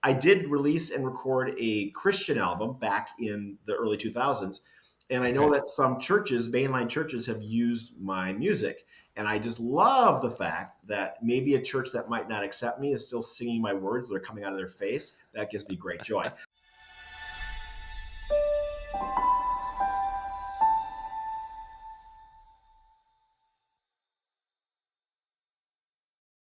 I did release and record a Christian album back in the early 2000s. And I know Okay. that some churches, mainline churches, have used my music. And I just love the fact that maybe a church that might not accept me is still singing my words. They're coming out of their face. That gives me great joy.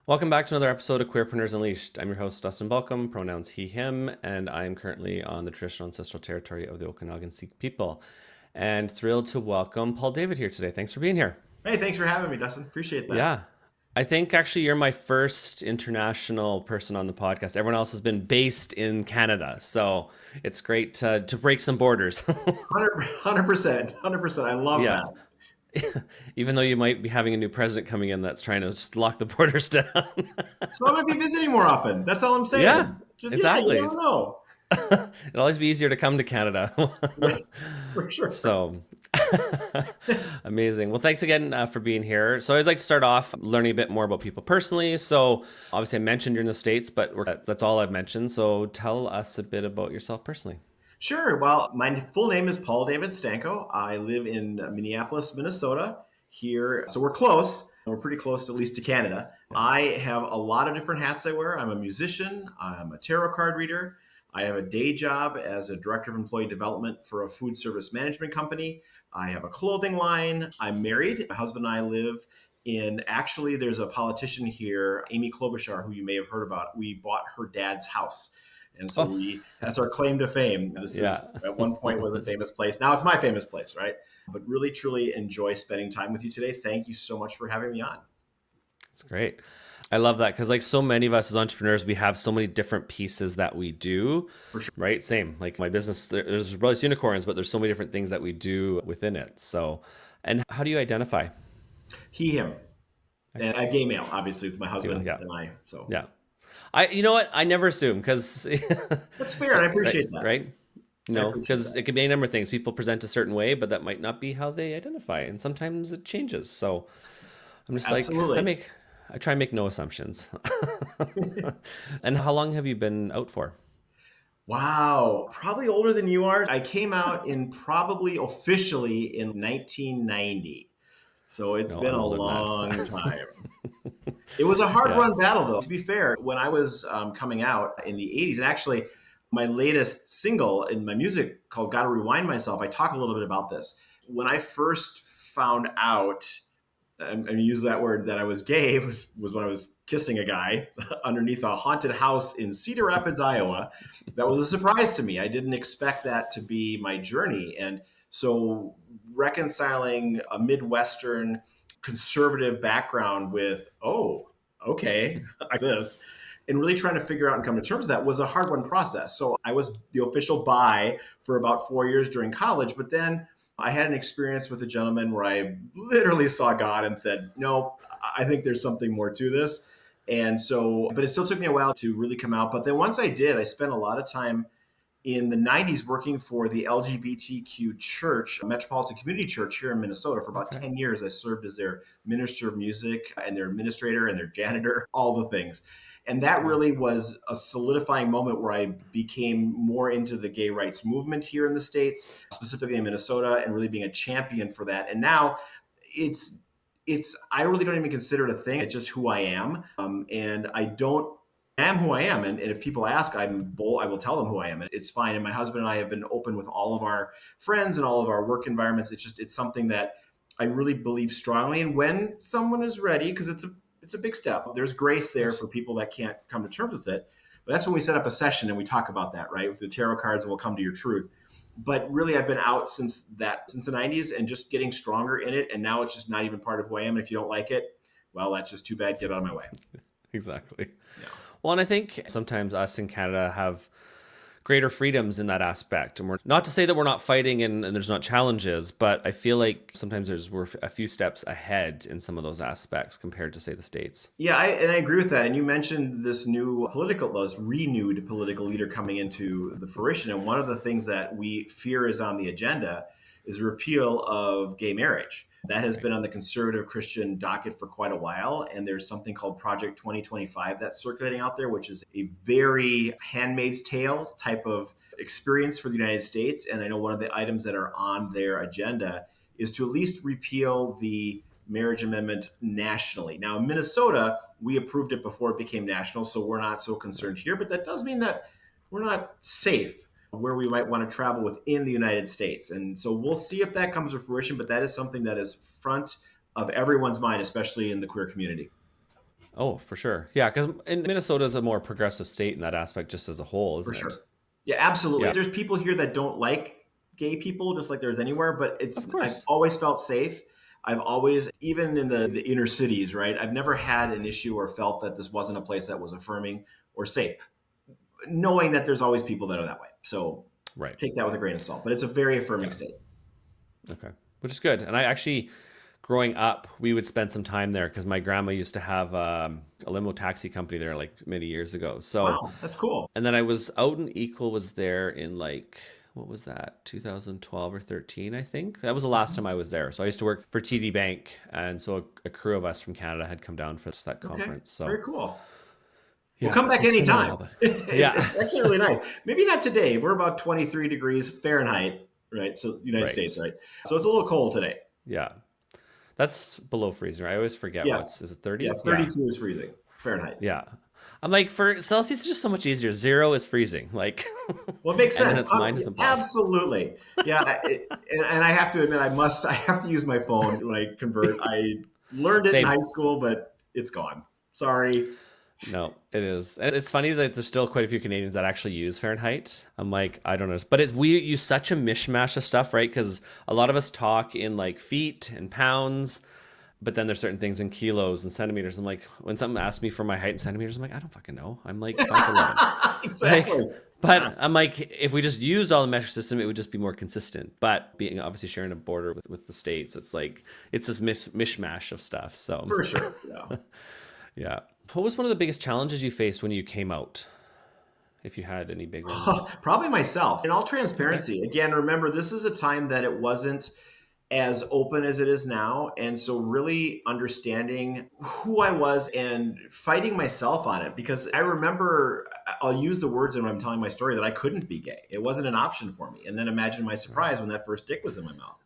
Welcome back to another episode of Queerprenuers Unleashed. I'm your host, Dustyn Baulkham, pronouns he, him, and I am currently on the traditional ancestral territory of the Okanagan Sikh people. And thrilled to welcome Paul David here today. Thanks for being here. Hey, thanks for having me, Dustyn. Appreciate that. Yeah. I think actually you're my first international person on the podcast. Everyone else has been based in Canada. So it's great to break some borders. 100%. I love Yeah. that. Even though you might be having a new president coming in that's trying to just lock the borders down. So I might be visiting more often. That's all I'm saying. Yeah, exactly. You don't know. It'll always be easier to come to Canada. For sure. So amazing. Well, thanks again for being here. So I always like to start off learning a bit more about people personally. So obviously I mentioned you're in the States, but that's all I've mentioned. So tell us a bit about yourself personally. Sure. Well, my full name is Paul David Stanko. I live in Minneapolis, Minnesota here. So we're close. We're pretty close, at least to Canada. I have a lot of different hats I wear. I'm a musician. I'm a tarot card reader. I have a day job as a director of employee development for a food service management company. I have a clothing line. I'm married. My husband and I live actually, there's a politician here, Amy Klobuchar, who you may have heard about. We bought her dad's house. And so that's our claim to fame. This is at one point was a famous place. Now it's my famous place, right? But really, truly enjoy spending time with you today. Thank you so much for having me on. That's great. I love that because like so many of us as entrepreneurs, we have so many different pieces that we do, For sure. right? Same, like my business, there's Rebellious Unicorns, but there's so many different things that we do within it. So, and how do you identify? He, him. And a gay male, obviously, with my husband and I. So yeah. You know what? I never assume because that's fair. And I appreciate that. Right? You know, because it can be a number of things. People present a certain way, but that might not be how they identify. And sometimes it changes. So I'm just Absolutely. I try and make no assumptions. And how long have you been out for? Wow. Probably older than you are. I came out probably officially in 1990. So it's been a long time. It was a hard-run battle, though. To be fair, when I was coming out in the 80s, and actually my latest single in my music called Gotta Rewind Myself, I talk a little bit about this. When I first found out, and use that word, that I was gay was when I was kissing a guy underneath a haunted house in Cedar Rapids, Iowa. That was a surprise to me. I didn't expect that to be my journey. And so reconciling a Midwestern conservative background with, okay, like this, and really trying to figure out and come to terms with that was a hard one process. So I was the official bi for about 4 years during college, but then I had an experience with a gentleman where I literally saw God and said, no, I think there's something more to this. And so, but it still took me a while to really come out. But then once I did, I spent a lot of time in the 90s working for the LGBTQ church, Metropolitan Community Church here in Minnesota for about 10 years. I served as their minister of music and their administrator and their janitor, all the things. And that really was a solidifying moment where I became more into the gay rights movement here in the States, specifically in Minnesota, and really being a champion for that. And now I really don't even consider it a thing. It's just who I am. And I am who I am. And if people ask, I will tell them who I am. It's fine. And my husband and I have been open with all of our friends and all of our work environments. It's something that I really believe strongly in when someone is ready, because it's a big step. There's grace there for people that can't come to terms with it. But that's when we set up a session and we talk about that, right? With the tarot cards, and we'll come to your truth. But really, I've been out since the 90s and just getting stronger in it. And now it's just not even part of who I am. And if you don't like it, well, that's just too bad. Get out of my way. Exactly. Yeah. Well, and I think sometimes us in Canada have greater freedoms in that aspect. And we're not to say that we're not fighting and there's not challenges, but I feel like sometimes we're a few steps ahead in some of those aspects compared to, say, the States. Yeah, I agree with that. And you mentioned this renewed political leader coming into the fruition. And one of the things that we fear is on the agenda is repeal of gay marriage. That has Right. been on the conservative Christian docket for quite a while. And there's something called Project 2025 that's circulating out there, which is a very Handmaid's Tale type of experience for the United States. And I know one of the items that are on their agenda is to at least repeal the marriage amendment nationally. Now, in Minnesota, we approved it before it became national, so we're not so concerned here. But that does mean that we're not safe where we might want to travel within the United States. And so we'll see if that comes to fruition, but that is something that is front of everyone's mind, especially in the queer community. Oh, for sure. Yeah, because Minnesota is a more progressive state in that aspect, just as a whole, For isn't sure. it? Yeah, absolutely. Yeah, There's people here that don't like gay people, just like there's anywhere, but of I've course. always felt safe. I've always, even in the inner cities, right? I've never had an issue or felt that this wasn't a place that was affirming or safe, knowing that there's always people that are that way. So Right. take that with a grain of salt, but it's a very affirming Yeah. state. Okay. Which is good. And I actually, growing up, we would spend some time there because my grandma used to have a limo taxi company there like many years ago. So, Wow, that's cool. and then I was out in Equal was there in like, what was that, 2012 or 13, I think. That was the last time I was there. So I used to work for TD Bank. And so a crew of us from Canada had come down for that Okay, conference. So, very cool. We'll yeah, come back so it's been a anytime. while, but it's, yeah, it's actually really nice. Maybe not today. We're about 23 degrees Fahrenheit, right? So United States, right. right? So it's a little cold today. Yeah. That's below freezing, right? I always forget Yes. is it Yeah, 30? Yeah. 32 is freezing Fahrenheit. Yeah. I'm like, for Celsius, it's just so much easier. Zero is freezing. Like, Well, it makes and then sense. it's minus and plus. Absolutely. Yeah. And I have to admit, I have to use my phone when I convert. I learned it in Same. high school, but it's gone. Sorry. No, it is. And it's funny that there's still quite a few Canadians that actually use Fahrenheit. I'm like, I don't know. But we use such a mishmash of stuff, right? Because a lot of us talk in like feet and pounds, but then there's certain things in kilos and centimeters. I'm like, when someone asks me for my height in centimeters, I'm like, I don't fucking know. I'm like 5'11". Exactly. Like, but I'm like, if we just used all the metric system, it would just be more consistent. But being obviously sharing a border with the States, it's like, it's this mishmash of stuff. So, For sure. Yeah. yeah. What was one of the biggest challenges you faced when you came out? If you had any big ones? Probably myself. In all Okay. transparency, again, remember, this is a time that it wasn't as open as it is now. And so, really understanding who I was and fighting myself on it, because I remember, I'll use the words when I'm telling my story, that I couldn't be gay. It wasn't an option for me. And then imagine my Right. surprise when that first dick was in my mouth.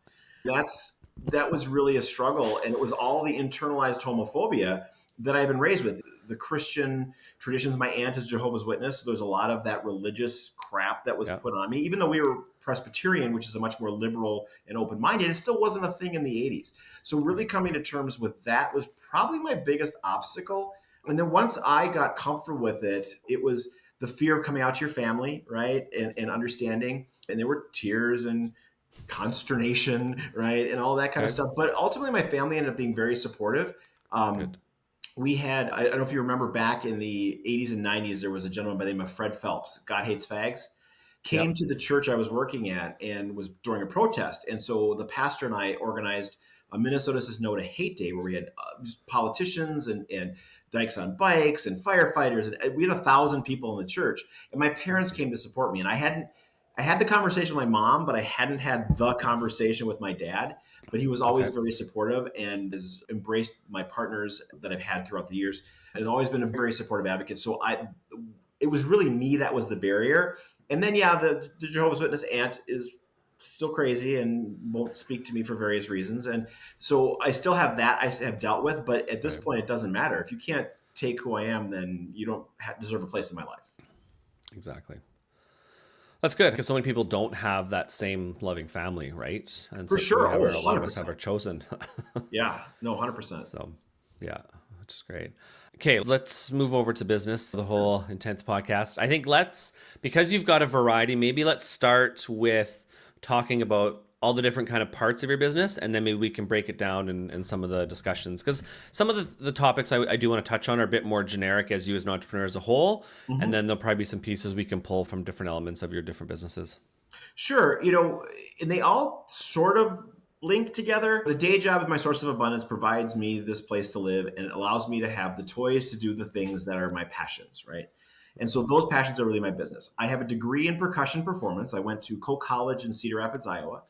That was really a struggle. And it was all the internalized homophobia that I've been raised with. The Christian traditions, my aunt is Jehovah's Witness. So there's a lot of that religious crap that was Yeah. put on me. Even though we were Presbyterian, which is a much more liberal and open minded, it still wasn't a thing in the 80s. So, really Right. coming to terms with that was probably my biggest obstacle. And then once I got comfortable with it, it was the fear of coming out to your family, right? And understanding. And there were tears and consternation, right? And all that kind of Okay. stuff. But ultimately, my family ended up being very supportive. Good. We had, I don't know if you remember, back in the 80s and 90s, there was a gentleman by the name of Fred Phelps, God Hates Fags, came Yep. to the church I was working at and was during a protest. And so the pastor and I organized a Minnesota Says No to Hate Day, where we had politicians and dykes on bikes and firefighters. And we had 1,000 people in the church. And my parents Awesome. came to support me. And I had the conversation with my mom, but I hadn't had the conversation with my dad. But he was always Okay. very supportive and has embraced my partners that I've had throughout the years and always been a very supportive advocate. So it was really me that was the barrier. And then, yeah, the Jehovah's Witness aunt is still crazy and won't speak to me for various reasons. And so I still have that I have dealt with. But at this Right. point, it doesn't matter. If you can't take who I am, then you don't deserve a place in my life. Exactly. That's good because so many people don't have that same loving family, right? And For so we sure. have Oh, a lot of us have 100%. our chosen. Yeah. No, 100%. So, yeah, which is great. Okay, let's move over to business, the whole intense podcast. I think because you've got a variety, maybe let's start with talking about all the different kind of parts of your business, and then maybe we can break it down in some of the discussions. Because some of the topics I do want to touch on are a bit more generic as you as an entrepreneur as a whole, and Mhm. then there'll probably be some pieces we can pull from different elements of your different businesses. Sure. And they all sort of link together. The day job of my source of abundance provides me this place to live and it allows me to have the toys to do the things that are my passions, right? And Right. so those passions are really my business. I have a degree in percussion performance. I went to Coe College in Cedar Rapids, Iowa.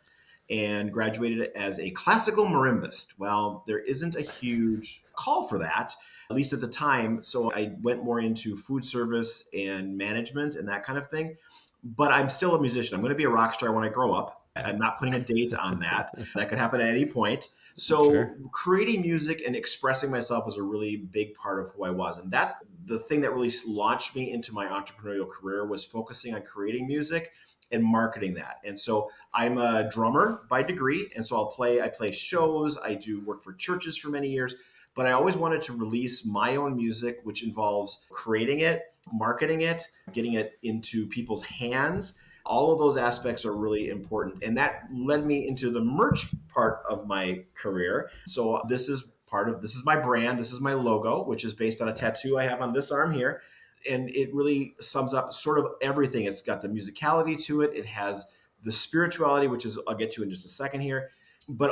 and graduated as a classical marimbist. Well, there isn't a huge call for that, at least at the time. So I went more into food service and management and that kind of thing. But I'm still a musician. I'm going to be a rock star when I grow up. I'm not putting a date on that. That could happen at any point. Sure. So creating music and expressing myself was a really big part of who I was. And that's the thing that really launched me into my entrepreneurial career, was focusing on creating music and marketing that. And so I'm a drummer by degree. And so I play shows. I do work for churches for many years, but I always wanted to release my own music, which involves creating it, marketing it, getting it into people's hands. All of those aspects are really important. And that led me into the merch part of my career. So this is my brand. This is my logo, which is based on a tattoo I have on this arm here. And it really sums up sort of everything. It's got the musicality to it. It has the spirituality, which is I'll get to in just a second here. But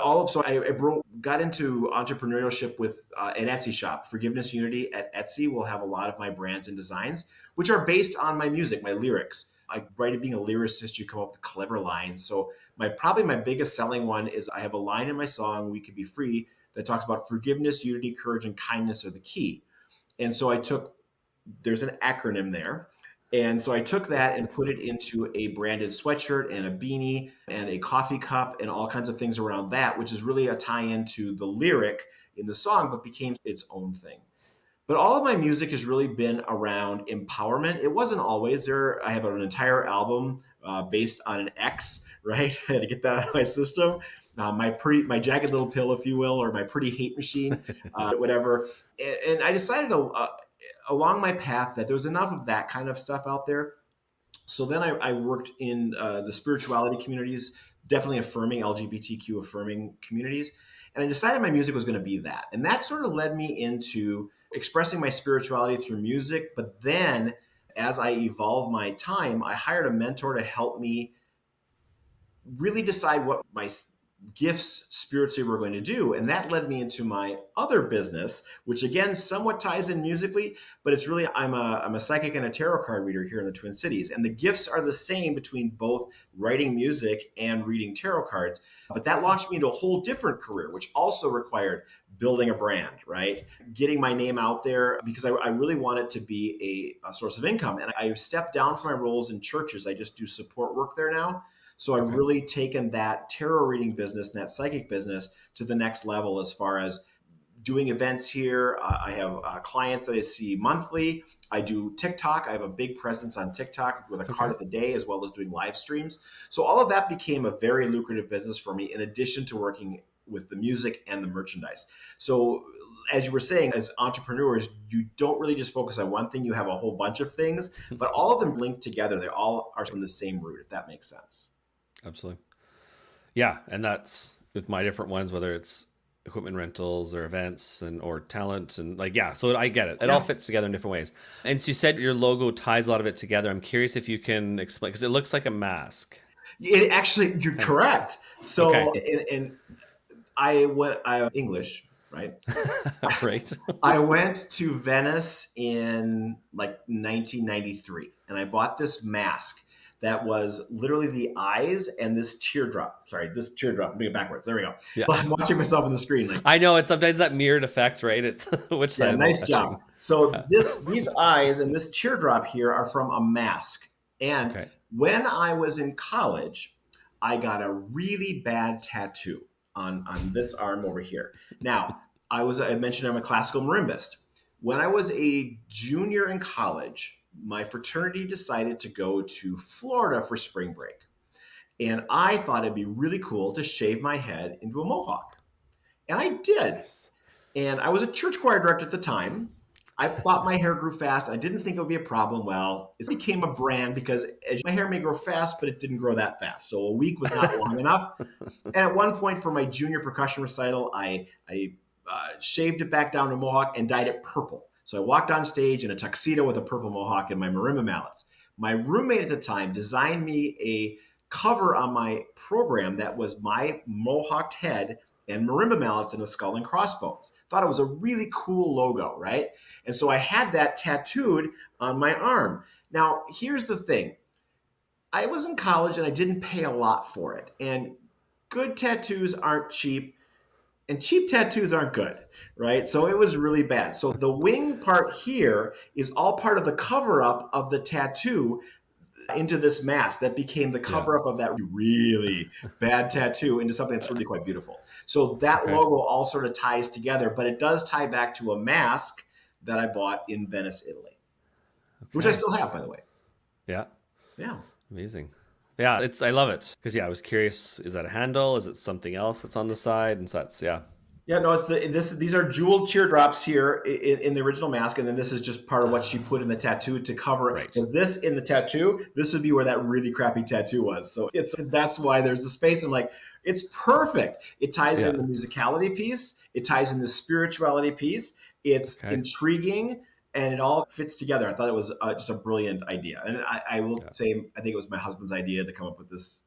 got into entrepreneurship with an Etsy shop. Forgiveness Unity at Etsy will have a lot of my brands and designs, which are based on my music, my lyrics. I write it being a lyricist, you come up with clever lines. So probably my biggest selling one is I have a line in my song, We Could Be Free, that talks about forgiveness, unity, courage, and kindness are the key. And so there's an acronym there. And so I took that and put it into a branded sweatshirt and a beanie and a coffee cup and all kinds of things around that, which is really a tie-in to the lyric in the song, but became its own thing. But all of my music has really been around empowerment. It wasn't always there. I have an entire album based on an X, right? I had to get that out of my system. My jagged little pill, if you will, or my pretty hate machine, whatever. And I decided along my path that there was enough of that kind of stuff out there. So then I worked in the spirituality communities, definitely affirming LGBTQ affirming communities. And I decided my music was going to be that. And that sort of led me into expressing my spirituality through music. But then as I evolved my time, I hired a mentor to help me really decide what my gifts spiritually were going to do. And that led me into my other business, which again, somewhat ties in musically, but it's really, I'm a psychic and a tarot card reader here in the Twin Cities. And the gifts are the same between both writing music and reading tarot cards. But that launched me into a whole different career, which also required building a brand, right? Getting my name out there, because I really wanted to be a source of income. And I stepped down from my roles in churches. I just do support work there now. So I've really taken that tarot reading business and that psychic business to the next level as far as doing events here. I have clients that I see monthly. I do TikTok. I have a big presence on TikTok with a card of the day, as well as doing live streams. So all of that became a very lucrative business for me, in addition to working with the music and the merchandise. So as you were saying, as entrepreneurs, you don't really just focus on one thing. You have a whole bunch of things, but all of them linked together. They all are from the same root, if that makes sense. Absolutely. Yeah. And that's with my different ones, whether it's equipment rentals or events or talent and so I get it. It all fits together in different ways. And so you said your logo ties a lot of it together. I'm curious if you can explain, because it looks like a mask. It actually, you're correct. So, and I English, right? Right. I went to Venice in like 1993 and I bought this mask that was literally the eyes and this teardrop. Sorry, this teardrop. Bring it backwards. There we go. Yeah. Well, I'm watching myself on the screen. I know it's sometimes that mirrored effect, right? It's which side. Nice job. So these eyes and this teardrop here are from a mask. And when I was in college, I got a really bad tattoo on this arm over here. Now, I mentioned I'm a classical marimbist. When I was a junior in college, my fraternity decided to go to Florida for spring break. And I thought it'd be really cool to shave my head into a mohawk. And I did. And I was a church choir director at the time. I thought my hair grew fast. I didn't think it would be a problem. Well, it became a brand because my hair may grow fast, but it didn't grow that fast. So a week was not long enough. And at one point for my junior percussion recital, I shaved it back down to mohawk and dyed it purple. So I walked on stage in a tuxedo with a purple mohawk and my marimba mallets. My roommate at the time designed me a cover on my program that was my mohawked head and marimba mallets and a skull and crossbones. Thought it was a really cool logo, right? And so I had that tattooed on my arm. Now, here's the thing. I was in college and I didn't pay a lot for it. And good tattoos aren't cheap and cheap tattoos aren't good, right? So it was really bad. So the wing part here is all part of the cover up of the tattoo into this mask that became the Yeah. cover up of that really bad tattoo into something that's really quite beautiful. So that Okay. logo all sort of ties together, but it does tie back to a mask that I bought in Venice, Italy, which I Okay. still have, by the way. Yeah. Yeah. Amazing. Yeah, I love it because I was curious, is that a handle? Is it something else that's on the side? And so that's yeah. Yeah, no, these are jeweled teardrops here in the original mask, and then this is just part of what she put in the tattoo to cover. Right. Because this in the tattoo, this would be where that really crappy tattoo was. So that's why there's a space. And like, it's perfect. It ties Yeah. in the musicality piece. It ties in the spirituality piece. It's Okay. intriguing, and it all fits together. I thought it was just a brilliant idea, and I will Yeah. say I think it was my husband's idea to come up with this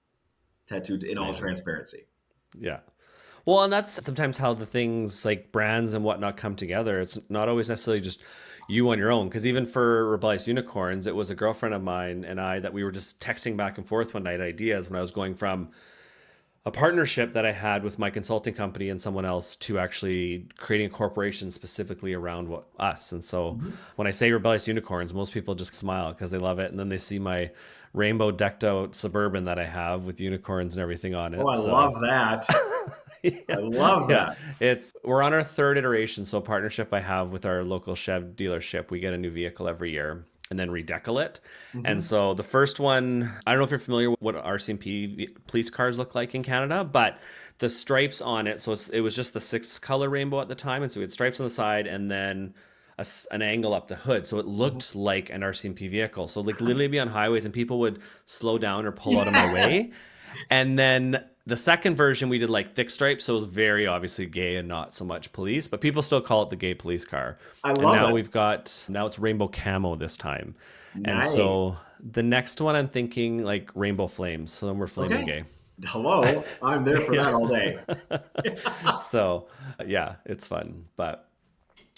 tattoo in all Amazing. transparency. Yeah. Well, and that's sometimes how the things like brands and whatnot come together. It's not always necessarily just you on your own. Because even for Rebellious Unicorns, it was a girlfriend of mine and I that we were just texting back and forth one night ideas when I was going from a partnership that I had with my consulting company and someone else to actually creating a corporation specifically around us. And so when I say Rebellious Unicorns, most people just smile because they love it. And then they see my rainbow decked out Suburban that I have with unicorns and everything on Oh, it. I So love that. yeah, I love yeah. that. We're on our third iteration. So partnership I have with our local Chev dealership, we get a new vehicle every year and then redeckle it. And so the first one, I don't know if you're familiar with what RCMP police cars look like in Canada, but the stripes on it. So it was just the 6-color rainbow at the time. And so we had stripes on the side and then an angle up the hood. So it looked like an RCMP vehicle. So like literally be on highways and people would slow down or pull out of my Yes. way. And then the second version we did like thick stripes, so it was very obviously gay and not so much police, but people still call it the gay police car. I And love now it. now it's rainbow camo this time. And so Nice. the next one I'm thinking like rainbow flames. So then we're flaming Okay. gay. Hello. I'm there for Yeah. that all day. So yeah, it's fun. But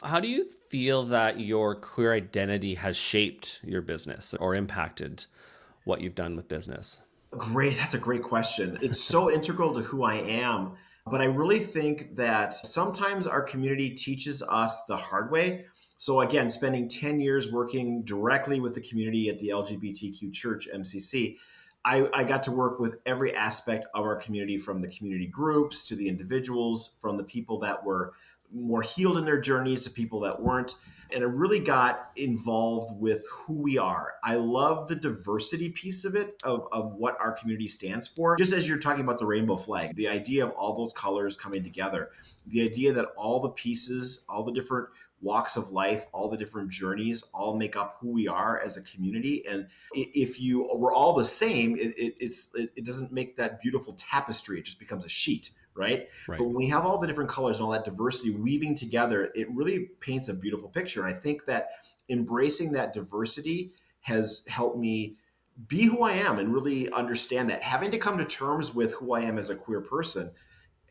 how do you feel that your queer identity has shaped your business or impacted what you've done with business? Great. That's a great question. It's so integral to who I am. But I really think that sometimes our community teaches us the hard way. So, again, spending 10 years working directly with the community at the LGBTQ Church, MCC, I got to work with every aspect of our community from the community groups to the individuals, from the people that were more healed in their journeys to people that weren't. And it really got involved with who we are. I love the diversity piece of it, of what our community stands for. Just as you're talking about the rainbow flag, the idea of all those colors coming together, the idea that all the pieces, all the different walks of life, all the different journeys all make up who we are as a community. And if you were all the same, it doesn't make that beautiful tapestry. It just becomes a sheet, right? But Right. when we have all the different colors and all that diversity weaving together, it really paints a beautiful picture. And I think that embracing that diversity has helped me be who I am and really understand that. Having to come to terms with who I am as a queer person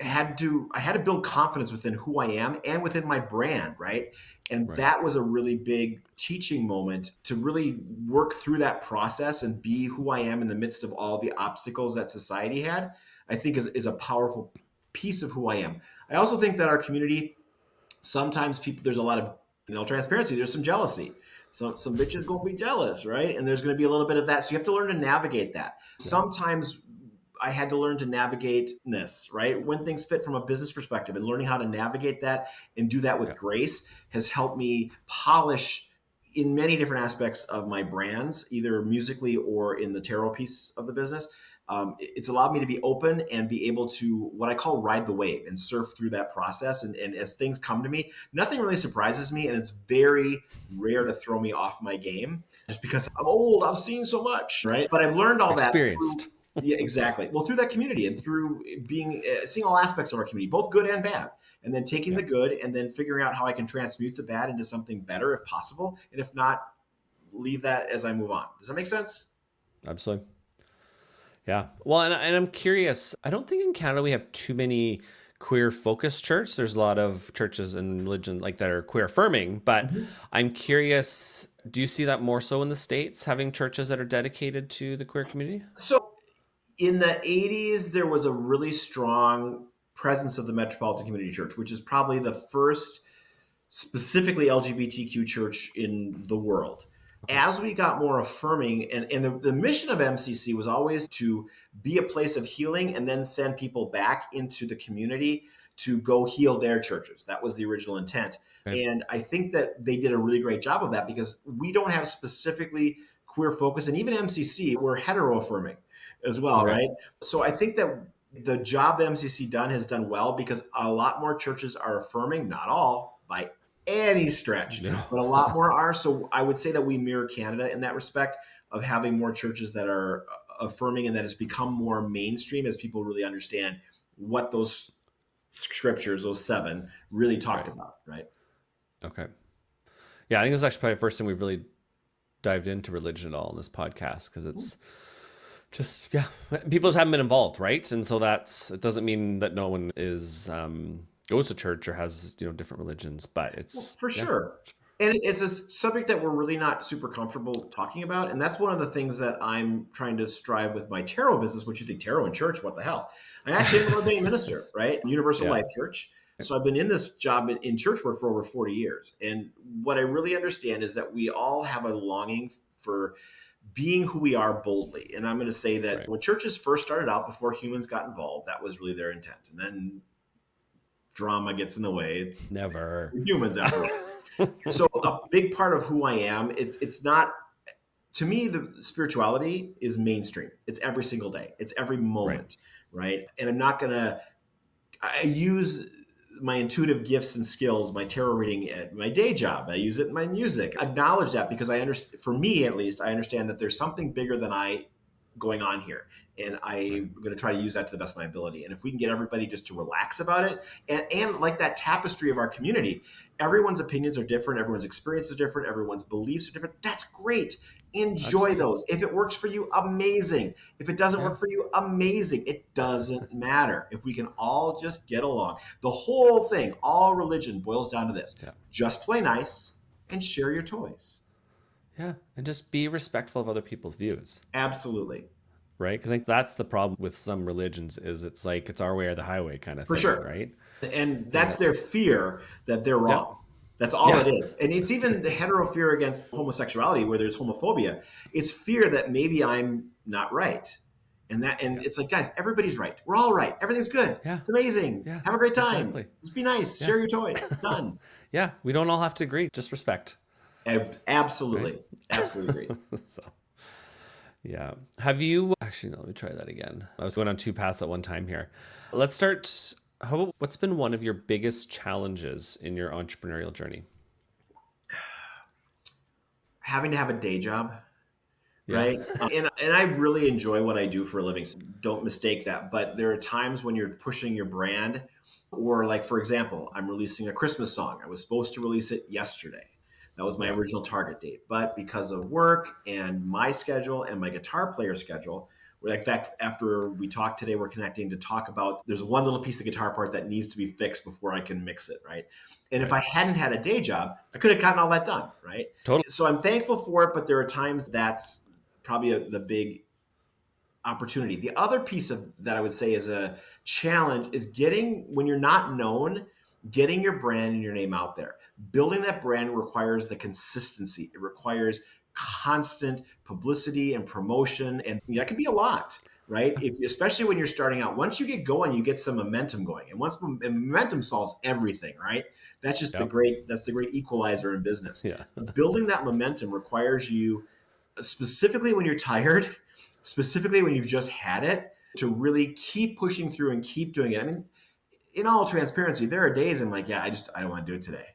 I had to build confidence within who I am and within my brand, right? And Right. that was a really big teaching moment to really work through that process and be who I am in the midst of all the obstacles that society had. I think is a powerful piece of who I am. I also think that our community, sometimes people, there's a lot of transparency. There's some jealousy. So some bitches gonna be jealous, right? And there's gonna be a little bit of that. So you have to learn to navigate that. Yeah. Sometimes I had to learn to navigate this, right? When things fit from a business perspective, and learning how to navigate that and do that with Yeah. grace has helped me polish in many different aspects of my brands, either musically or in the tarot piece of the business. It's allowed me to be open and be able to what I call ride the wave and surf through that process. And as things come to me, nothing really surprises me. And it's very rare to throw me off my game just because I'm old, I've seen so much, right? But I've learned all that through, Experienced. yeah, exactly. Well, through that community and through being seeing all aspects of our community, both good and bad, and then taking Yeah. the good and then figuring out how I can transmute the bad into something better if possible, and if not, leave that as I move on. Does that make sense? Absolutely. Yeah. Well, and I'm curious. I don't think in Canada we have too many queer focused churches. There's a lot of churches and religion like that are queer affirming, but I'm curious, do you see that more so in the States, having churches that are dedicated to the queer community? So In the 80s, there was a really strong presence of the Metropolitan Community Church, which is probably the first specifically LGBTQ church in the world. Okay. As we got more affirming, and the mission of MCC was always to be a place of healing and then send people back into the community to go heal their churches. That was the original intent. Okay. And I think that they did a really great job of that because we don't have specifically queer focus. And even MCC, we're hetero affirming as well, Okay. right? So I think that the job the MCC has done well because a lot more churches are affirming, not all by any stretch, No. but a lot more are. So I would say that we mirror Canada in that respect of having more churches that are affirming and that has become more mainstream as people really understand what those scriptures, those 7, really talked about, right? Okay. Yeah, I think this is actually probably the first time we've really dived into religion at all in this podcast because it's just, yeah, people just haven't been involved, right? And so it doesn't mean that no one is goes to church or has different religions, but it's for sure. And it's a subject that we're really not super comfortable talking about. And that's one of the things that I'm trying to strive with my tarot business, which you think tarot and church, what the hell? I actually am an ordained minister, right? Universal Life Church. So I've been in this job in church work for over 40 years. And what I really understand is that we all have a longing for being who we are boldly. And I'm going to say that when churches first started out, before humans got involved, that was really their intent. And then drama gets in the way. It's never humans after all. So a big part of who I am, it's not, to me, the spirituality is mainstream. It's every single day. It's every moment, right? And I'm not going to, I use my intuitive gifts and skills, my tarot reading at my day job. I use it in my music. I acknowledge that because I understand, for me at least, I understand that there's something bigger than I going on here. And I'm going to try to use that to the best of my ability. And if we can get everybody just to relax about it and like that tapestry of our community, everyone's opinions are different. Everyone's experience is different. Everyone's beliefs are different. That's great. Enjoy those. If it works for you, amazing. If it doesn't work for you, amazing. It doesn't matter. If we can all just get along. The whole thing, all religion boils down to this. Just play nice and share your toys. Yeah. And just be respectful of other people's views. Absolutely. Right? Because I think that's the problem with some religions is it's like it's our way or the highway kind of thing, sure. Right? And that's their fear that they're wrong. That's all it is. And it's even the hetero fear against homosexuality where there's homophobia. It's fear that maybe I'm not right. And it's like, guys, everybody's right. We're all right. Everything's good. Yeah. It's amazing. Yeah. Have a great time. Exactly. Just be nice. Share your toys. Done. Yeah. We don't all have to agree. Just respect. Absolutely. Right? Absolutely agree. So, yeah. Have you actually, no, let me try that again. I was going on 2 paths at one time here. Let's start. What's been one of your biggest challenges in your entrepreneurial journey? Having to have a day job, right? And I really enjoy what I do for a living. So don't mistake that. But there are times when you're pushing your brand, or like, for example, I'm releasing a Christmas song. I was supposed to release it yesterday. That was my original target date. But because of work and my schedule and my guitar player schedule, in fact, after we talk today, we're connecting to talk about, there's one little piece of guitar part that needs to be fixed before I can mix it, right? And if I hadn't had a day job, I could have gotten all that done, right? Totally. So I'm thankful for it, but there are times that's probably the big opportunity. The other piece of that I would say is a challenge is when you're not known, getting your brand and your name out there. Building that brand requires the consistency. It requires constant publicity and promotion, and that can be a lot, right? Especially when you're starting out. Once you get going, you get some momentum going, and momentum solves everything, right? That's just the great equalizer in business. Building that momentum requires you, specifically when you're tired, specifically when you've just had it, to really keep pushing through and keep doing it. I mean, in all transparency, there are days I'm like, I don't want to do it today,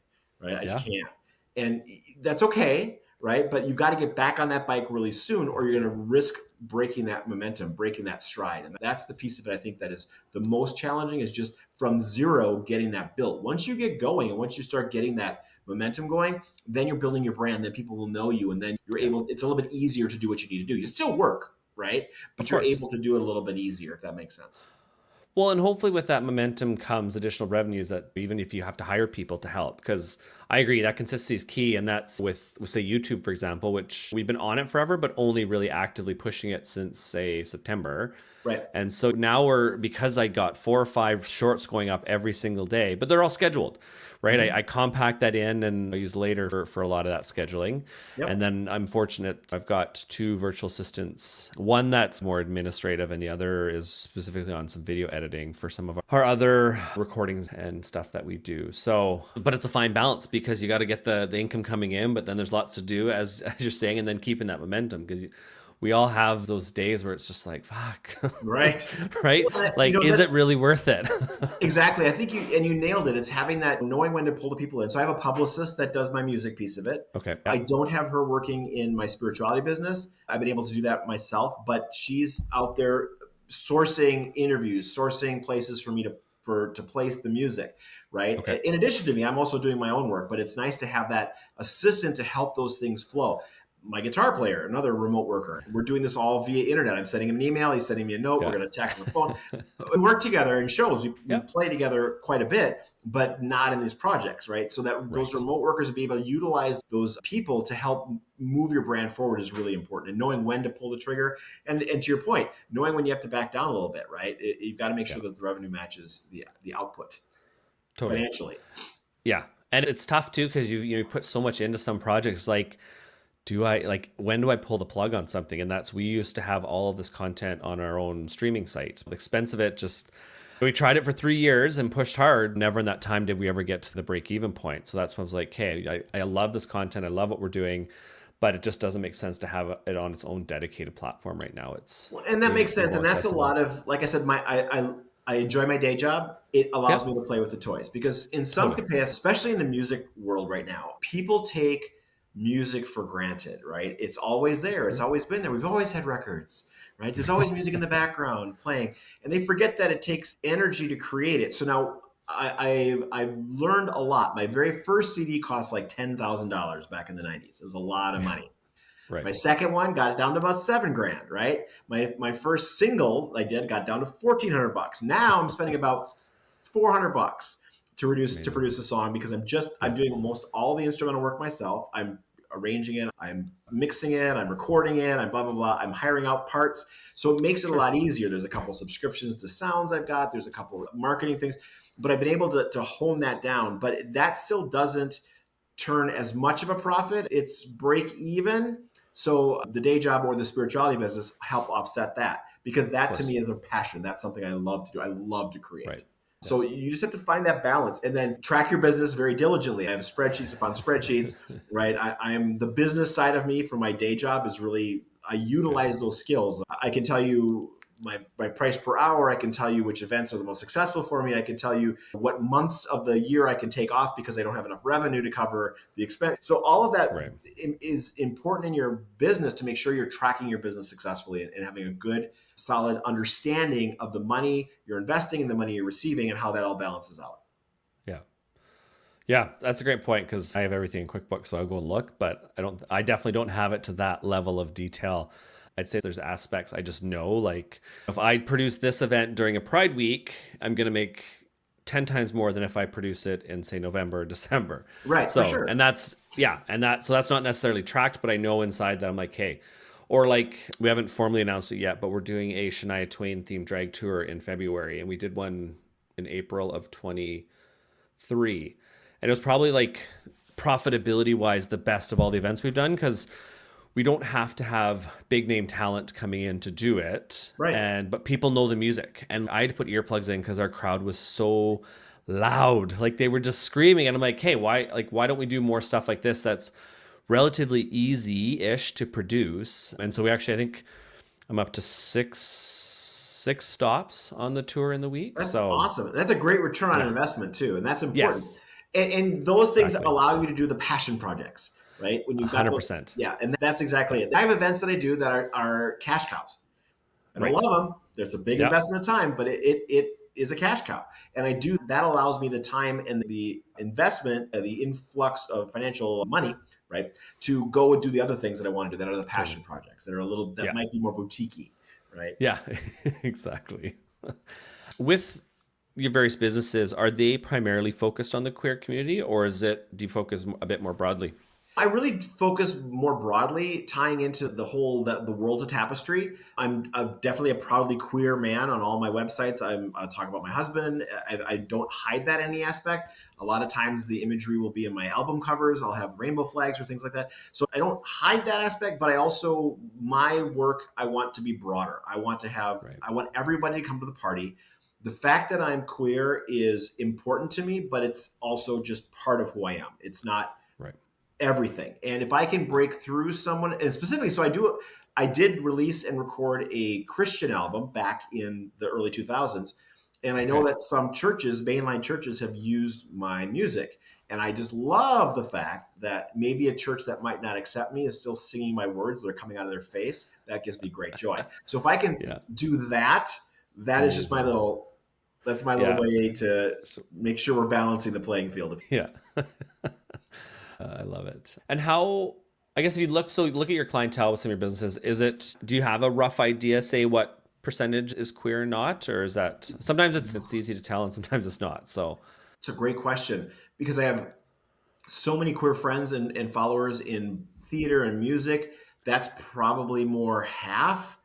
right? I just can't. And that's okay, right? But you've got to get back on that bike really soon, or you're going to risk breaking that momentum, breaking that stride. And that's the piece of it I think that is the most challenging, is just from zero getting that built. Once you get going and once you start getting that momentum going, then you're building your brand, then people will know you, and then it's a little bit easier to do what you need to do. You still work, right? But you're able to do it a little bit easier, if that makes sense. Well, and hopefully with that momentum comes additional revenues that even if you have to hire people to help, because I agree. That consistency is key. And that's with say, YouTube, for example, which we've been on it forever, but only really actively pushing it since, say, September. Right. And so now because I got 4 or 5 shorts going up every single day, but they're all scheduled, right? Mm-hmm. I compact that in and I use later for a lot of that scheduling. And Yep. then I'm fortunate, I've got 2 virtual assistants, one that's more administrative and the other is specifically on some video editing for some of our other recordings and stuff that we do. So, but it's a fine balance because you got to get the income coming in, but then there's lots to do as you're saying, and then keeping that momentum because we all have those days where it's just like, fuck, Right. right? Well, Like, is it that's really worth it? exactly. I think you nailed it. It's having that knowing when to pull the people in. So I have a publicist that does my music piece of it. Okay. I Yeah. don't have her working in my spirituality business. I've been able to do that myself, but she's out there sourcing interviews, sourcing places for me to place the music, right? Okay. In addition to me, I'm also doing my own work, but it's nice to have that assistant to help those things flow. My guitar player, another remote worker. We're doing this all via internet. I'm sending him an email. He's sending me a note. We're Yeah. going to text on the phone. We work together in shows. We Yeah. play together quite a bit, but not in these projects, right? So that those Right. remote workers will be able to utilize those people to help move your brand forward is really important. And knowing when to pull the trigger, and to your point, knowing when you have to back down a little bit, right? You've got to make sure Yeah. that the revenue matches the output Totally. financially. Yeah. And it's tough too because you put so much into some projects. Like, when do I pull the plug on something? And we used to have all of this content on our own streaming site. The expense of it we tried it for 3 years and pushed hard. Never in that time did we ever get to the break even point. So that's when I was like, okay, I love this content. I love what we're doing, but it just doesn't make sense to have it on its own dedicated platform right now. And that makes way sense. more And that's a accessible. lot of, like I said, I enjoy my day job. It allows me Yep. to play with the toys because in some Totally. capacity, especially in the music world right now, people take music for granted, right? It's always there. It's Mhm. always been there. We've always had records, right? There's always music in the background playing, and they forget that it takes energy to create it. So now I've learned a lot. My very first CD cost like $10,000 back in the '90s. It was a lot of money. Right. My second one got it down to about $7,000, right? My first single I did got down to $1,400. Now I'm spending about $400 to Amazing. produce a song because I'm Yeah. doing almost all the instrumental work myself. I'm arranging it, I'm mixing it, I'm recording it, I'm blah blah blah. I'm hiring out parts, so it makes it a Sure. lot easier. There's a couple subscriptions to sounds I've got. There's a couple of marketing things, but I've been able to hone that down. But that still doesn't turn as much of a profit. It's break even. So the day job or the spirituality business help offset that because Of that to course. me is a passion. That's something I love to do. I love to create. Right. Yeah. So you just have to find that balance and then track your business very diligently. I have spreadsheets upon spreadsheets, right? I am the business side of me for my day job is really, I Good. utilize those skills. I can tell you my price per hour. I can tell you which events are the most successful for me. I can tell you what months of the year I can take off because I don't have enough revenue to cover the expense. So all of that Right. is important in your business to make sure you're tracking your business successfully and having a good, solid understanding of the money you're investing and the money you're receiving and how that all balances out. Yeah. Yeah, that's a great point because I have everything in QuickBooks, so I'll go and look, but I definitely don't have it to that level of detail. I'd say there's aspects I just know, like if I produce this event during a Pride week, I'm going to make 10 times more than if I produce it in, say, November or December. Right, for So, sure. so that's not necessarily tracked, but I know inside that I'm like, hey, or like we haven't formally announced it yet, but we're doing a Shania Twain themed drag tour in February, and we did one in April of 23. And it was probably like profitability wise the best of all the events we've done because we don't have to have big name talent coming in to do it, Right. but people know the music, and I had to put earplugs in because our crowd was so loud, like they were just screaming, and I'm like, hey, why don't we do more stuff like this that's relatively easy-ish to produce? And so we actually, I think I'm up to six stops on the tour in the week. That's So awesome. That's a great return on yeah, investment too, and that's important. yes, And those things exactly, allow you to do the passion projects, right? When you've got those, 100%. yeah, and that's exactly Yeah, it. I have events that I do that are cash cows. I don't right. love them. There's a big Yeah, investment of time, but it is a cash cow. And I do that allows me the time and the investment, the influx of financial money, right, to go and do the other things that I want to do that are the totally. passion projects that are a little that Yeah. might be more boutiquey, right? Yeah, exactly. With your various businesses, are they primarily focused on the queer community, or do you focus a bit more broadly? I really focus more broadly, tying into the whole the world's a tapestry. I'm definitely a proudly queer man on all my websites. I talk about my husband. I don't hide that in any aspect. A lot of times the imagery will be in my album covers. I'll have rainbow flags or things like that. So I don't hide that aspect, but I also, my work, I want to be broader. Right. I want everybody to come to the party. The fact that I'm queer is important to me, but it's also just part of who I am. It's not Right. everything. And if I can break through someone, and specifically, I did release and record a Christian album back in the early 2000s. And I know Okay. that some churches, mainline churches, have used my music. And I just love the fact that maybe a church that might not accept me is still singing my words that are coming out of their face. That gives me great joy. So if I can Yeah. do that, that is just Amazing. that's my little Yeah. way to So, make sure we're balancing the playing field. yeah. I love it. And how, I guess if you look at your clientele with some of your businesses, do you have a rough idea, say what percentage is queer or not? Or is that, sometimes it's easy to tell and sometimes it's not. So, It's a great question because I have so many queer friends and followers in theater and music. That's probably more half.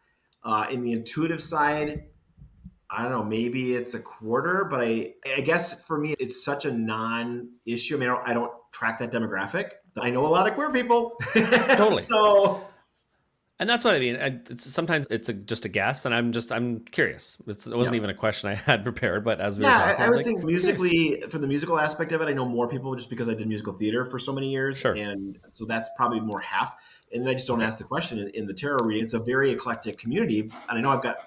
In the intuitive side, I don't know, maybe it's a quarter, but I guess for me, it's such a non-issue. I mean, I don't track that demographic. I know a lot of queer people. totally. So, And that's what I mean. Sometimes it's just a guess, and I'm curious. It wasn't yeah. even a question I had prepared, but as we were Yeah, talking, I I was would like, think I'm curious. musically, for the musical aspect of it, I know more people just because I did musical theater for so many years. Sure. And so that's probably more half. And then I just don't Okay. ask the question in the tarot reading. It's a very eclectic community. And I know I've got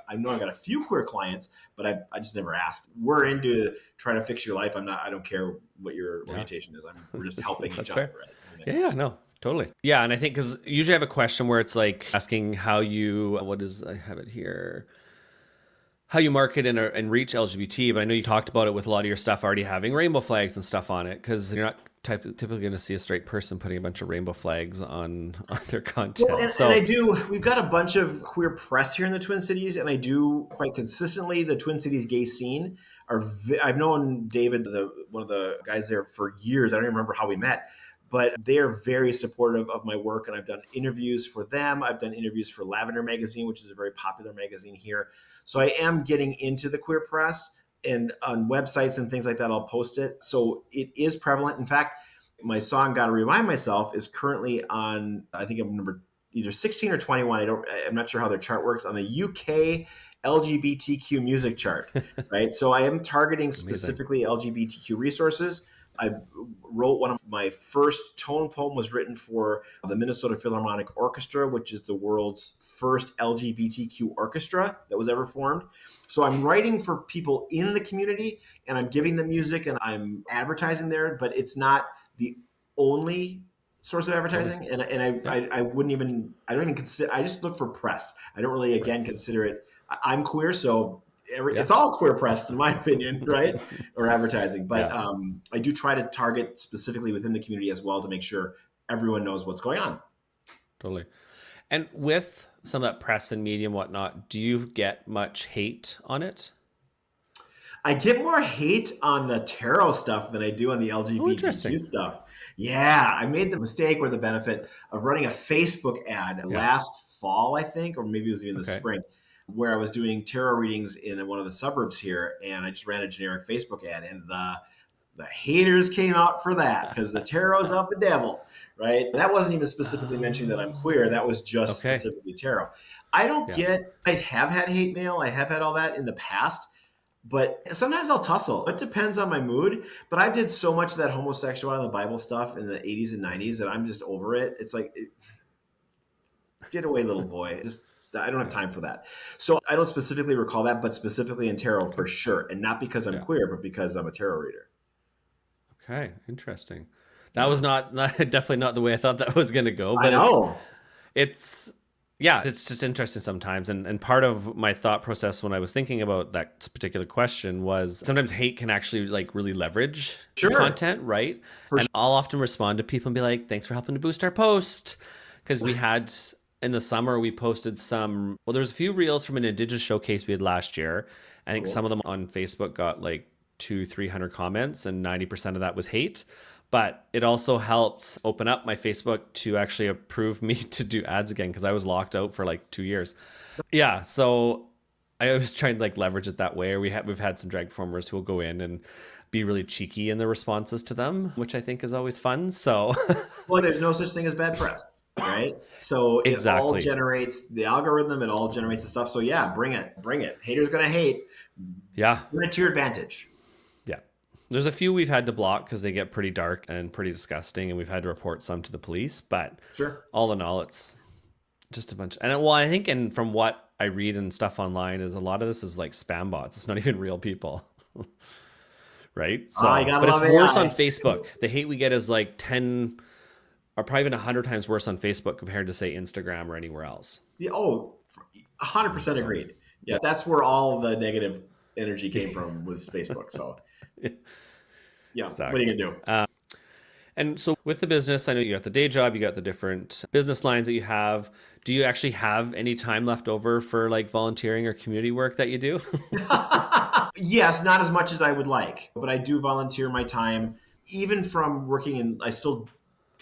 a few queer clients, but I just never asked. We're into trying to fix your life. I don't care what your Yeah. orientation is. We're just helping each That's other, fair. right? Yeah, no, totally. Yeah, and I think because usually I have a question where it's like asking I have it here, how you market and reach LGBT, but I know you talked about it with a lot of your stuff already having rainbow flags and stuff on it because you're not typically going to see a straight person putting a bunch of rainbow flags on their Well, content. and So, we've got a bunch of queer press here in the Twin Cities, and I do quite consistently. The Twin Cities gay scene I've known David, one of the guys there, for years. I don't even remember how we met, but they are very supportive of my work, and I've done interviews for them. I've done interviews for Lavender Magazine, which is a very popular magazine here. So I am getting into the queer press, and on websites and things like that, I'll post it. So it is prevalent. In fact, my song "Gotta Remind Myself" is currently on, I think I'm number either 16 or 21. I'm not sure how their chart works on the UK LGBTQ music chart, right? So I am targeting amazing. specifically LGBTQ resources. I wrote one of my first tone poem was written for the Minnesota Philharmonic Orchestra, which is the world's first LGBTQ orchestra that was ever formed. So I'm writing for people in the community and I'm giving them music and I'm advertising there, but it's not the only source of Totally. advertising. Yeah. I wouldn't even, I don't even consider, I just look for press. I don't really, Right. again, consider it, I'm queer. So Yeah. it's all queer press in my opinion, right? Or advertising. But Yeah. I do try to target specifically within the community as well to make sure everyone knows what's going on. Totally. And with some of that press and media and whatnot, do you get much hate on it? I get more hate on the tarot stuff than I do on the Oh, LGBTQ interesting. stuff. Yeah, I made the mistake or the benefit of running a Facebook ad Yeah. last fall, I think, or maybe it was even the Okay. spring, where I was doing tarot readings in one of the suburbs here, and I just ran a generic Facebook ad, and the haters came out for that because the tarot's of the devil, right? That wasn't even specifically mentioning that I'm queer. That was just Okay. specifically tarot. I don't Yeah. get, I have had hate mail. I have had all that in the past, but sometimes I'll tussle. It depends on my mood. But I did so much of that homosexuality and the Bible stuff in the 80s and 90s that I'm just over it. It's like, get away, little boy. Just, I don't have Yeah. time for that. So I don't specifically recall that, but specifically in tarot Okay. for sure. And not because I'm Yeah. queer, but because I'm a tarot reader. Okay. Interesting. That Yeah. was definitely not the way I thought that was going to go, I but know. it's, yeah, it's just interesting sometimes. And part of my thought process when I was thinking about that particular question was sometimes hate can actually like really leverage your Sure. content, right? For And I'll often respond to people and be like, thanks for helping to boost our post. Because we had In the summer, we posted there's a few reels from an Indigenous showcase we had last year. I think some Cool. of them on Facebook got like 300 comments, and 90% of that was hate. But it also helped open up my Facebook to actually approve me to do ads again, because I was locked out for like 2 years. Yeah. So I always try to like leverage it that way. We've had some drag performers who will go in and be really cheeky in their responses to them, which I think is always fun. So Well, there's no such thing as bad press, right? So it all exactly. generates the algorithm, it all generates the stuff. So yeah, bring it. Haters gonna hate. Yeah. Bring it to your advantage. Yeah. There's a few we've had to block because they get pretty dark and pretty disgusting, and we've had to report some to the police. But Sure. all in all, it's just a bunch. And well, I think, and from what I read and stuff online, is a lot of this is like spam bots. It's not even real people. Right? You So, gotta but it's love worse on AI. Facebook. The hate we get is like 10 or probably even 100 times worse on Facebook compared to, say, Instagram or anywhere else. Yeah, 100% So, agreed. Yeah, that's where all the negative energy came from was Facebook. So yeah, what are you exactly. gonna do? And so with the business, I know you got the day job, you got the different business lines that you have. Do you actually have any time left over for like volunteering or community work that you do? Yes, not as much as I would like, but I do volunteer my time, even from working in. I still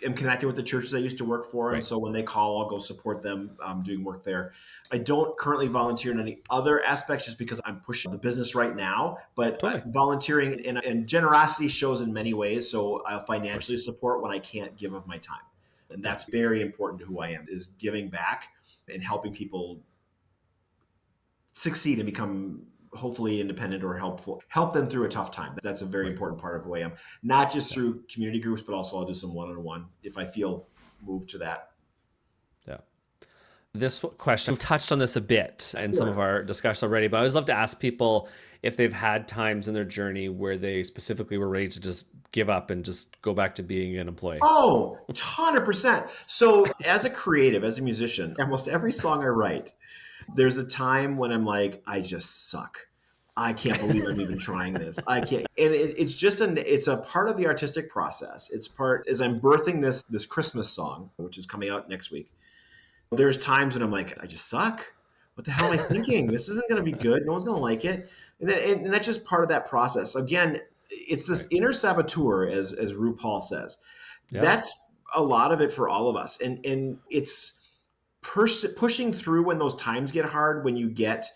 am connected with the churches I used to work for, and Right. so when they call, I'll go support them doing work there. I don't currently volunteer in any other aspects just because I'm pushing the business right now. But Totally. Of volunteering and generosity shows in many ways. So I'll financially course. support when I can't give of my time, and Yeah. that's very important to who I am. Is giving back and helping people succeed and become hopefully independent or help them through a tough time. That's a very Right. important part of who I am, not just Yeah. through community groups, but also I'll do some one-on-one if I feel moved to that. Yeah. This question, we've touched on this a bit in some of Sure. our discussion already, but I always love to ask people if they've had times in their journey where they specifically were ready to just give up and just go back to being an employee. 100%. So as a creative, as a musician, almost every song I write, there's a time when I'm like, I just suck. I can't believe I'm even trying this. I can't. And it's a part of the artistic process. It's part as I'm birthing this Christmas song, which is coming out next week. There's times when I'm like, I just suck. What the hell am I thinking? This isn't going to be good. No one's going to like it. And that's just part of that process. Again, it's this Right. inner saboteur, as RuPaul says. Yeah. That's a lot of it for all of us. And it's pushing through when those times get hard, when you get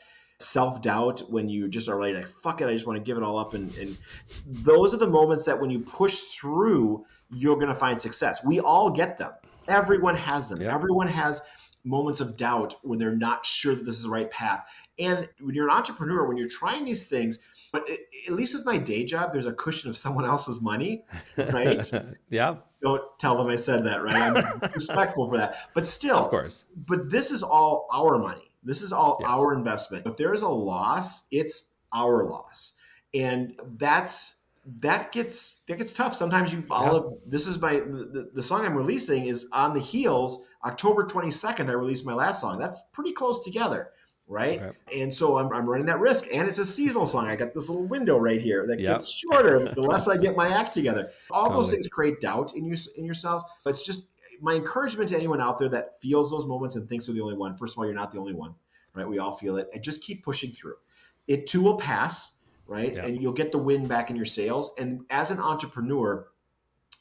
self-doubt, when you just are like, fuck it, I just want to give it all up. And those are the moments that when you push through, you're going to find success. We all get them. Everyone has them. Yeah. Everyone has moments of doubt when they're not sure that this is the right path. And when you're an entrepreneur, when you're trying these things, but at least with my day job, there's a cushion of someone else's money, right? Yeah. Don't tell them I said that, right? I'm respectful for that. But Of still, course. but this is all our money. This is all Yes. our investment. If there's a loss, it's our loss. And that gets tough. Sometimes Yeah. this is the song I'm releasing is on the heels. October 22nd, I released my last song. That's pretty close together, right? Okay. And so I'm running that risk. And it's a seasonal song. I got this little window right here that Yeah. gets shorter the less I get my act together. All those Totally. things create doubt in yourself. But it's just my encouragement to anyone out there that feels those moments and thinks they're the only one. First of all, you're not the only one, right? We all feel it. And just keep pushing through. It too will pass, right? Yeah. And you'll get the win back in your sales. And as an entrepreneur,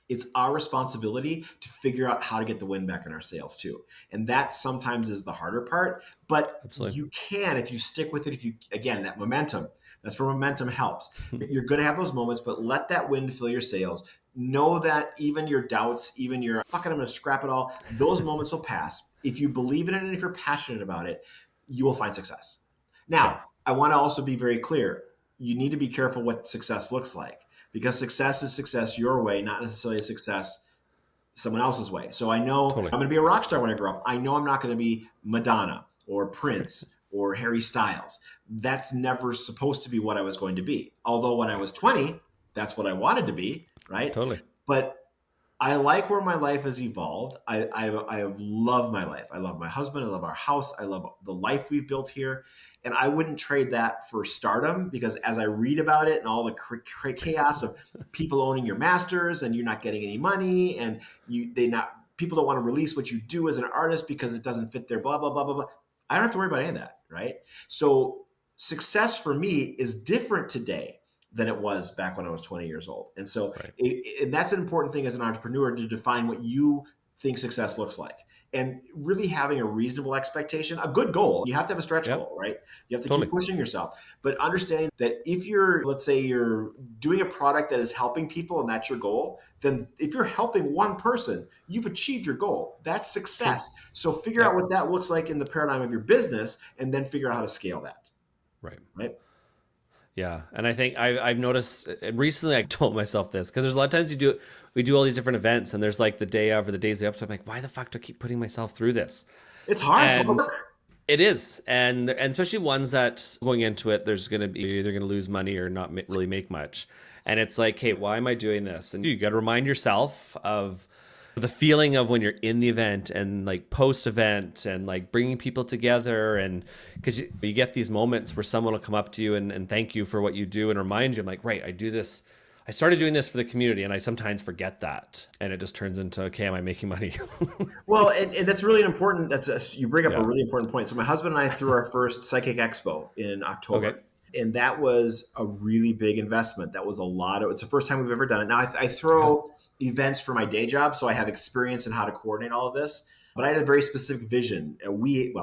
it's our responsibility to figure out how to get the win back in our sales too. And that sometimes is the harder part, but Absolutely. you can, if you stick with it, again, that momentum, that's where momentum helps. You're going to have those moments, but let that win fill your sales. Know that even your doubts, even your, fuck it, I'm going to scrap it all, those moments will pass. If you believe in it and if you're passionate about it, you will find success. Yeah. Now, I want to also be very clear. You need to be careful what success looks like, because success is success your way, not necessarily success someone else's way. So I know I'm Totally. going to be a rock star when I grow up. I know I'm not going to be Madonna or Prince or Harry Styles. That's never supposed to be what I was going to be. Although when I was 20, that's what I wanted to be, right? Totally. But I like where my life has evolved. I have loved my life. I love my husband. I love our house. I love the life we've built here. And I wouldn't trade that for stardom, because as I read about it and all the chaos of people owning your masters and you're not getting any money and they not people don't want to release what you do as an artist because it doesn't fit their blah, blah, blah, blah, blah. I don't have to worry about any of that, right? So success for me is different today than it was back when I was 20 years old. And so Right. and that's an important thing as an entrepreneur, to define what you think success looks like. And really having a reasonable expectation, a good goal. You have to have a stretch Yep. goal, right? You have to Totally. keep pushing yourself. But understanding that if you're, let's say you're doing a product that is helping people and that's your goal, then if you're helping one person, you've achieved your goal. That's True. success. So figure out Yep. what that looks like in the paradigm of your business, and then figure out how to scale that, Right. right? Yeah, and I think I've noticed recently. I told myself this because there's a lot of times we do all these different events, and there's like the day of or the days up. So I'm like, why the fuck do I keep putting myself through this? It's hard. It's a lot of And work. it is, and especially ones that going into it, there's gonna be, you're either gonna lose money or not really make much. And it's like, hey, why am I doing this? And you got to remind yourself of the feeling of when you're in the event and like post event and like bringing people together. And because you get these moments where someone will come up to you and thank you for what you do and remind you, I'm like, right, I do this. I started doing this for the community, and I sometimes forget that, and it just turns into, okay, am I making money? Well, and that's really important. You bring up a Yeah. really important point. So my husband and I threw our first Psychic Expo in Okay. October. And that was a really big investment. That was a lot of, it's the first time we've ever done it. Now I Yeah. throw events for my day job, so I have experience in how to coordinate all of this. But I had a very specific vision. And we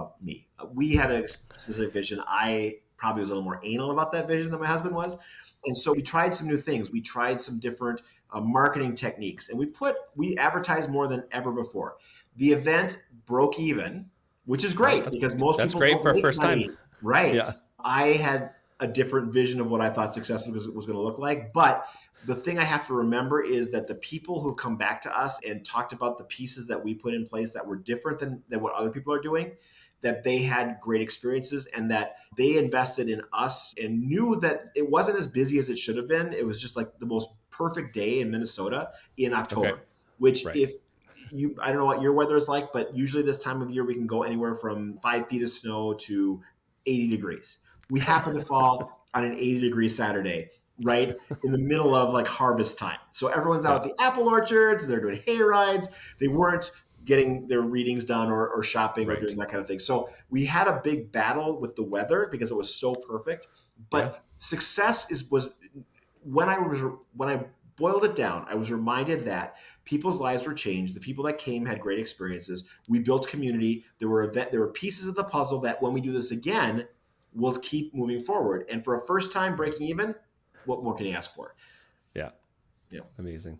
had a specific vision. I probably was a little more anal about that vision than my husband was. And so we tried some new things. We tried some different marketing techniques, and we advertised more than ever before. The event broke even, which is Well, great because most that's people great don't for a make first time. money. Right. Yeah. I had a different vision of what I thought success was going to look like. But the thing I have to remember is that the people who come back to us and talked about the pieces that we put in place that were different than what other people are doing, that they had great experiences and that they invested in us and knew that it wasn't as busy as it should have been. It was just like the most perfect day in Minnesota in Okay. October, which Right. if I don't know what your weather is like, but usually this time of year we can go anywhere from 5 feet of snow to 80 degrees. We happen to fall on an 80-degree Saturday, right in the middle of like harvest time. So everyone's out Yeah. at the apple orchards, they're doing hay rides. They weren't getting their readings done or shopping or Right. doing that kind of thing. So we had a big battle with the weather because it was so perfect. Yeah. But success was when I boiled it down, I was reminded that people's lives were changed. The people that came had great experiences. We built community. There were pieces of the puzzle that when we do this again, we'll keep moving forward. And for a first time Right. breaking even, what more can you ask for? Yeah. Yeah. Amazing.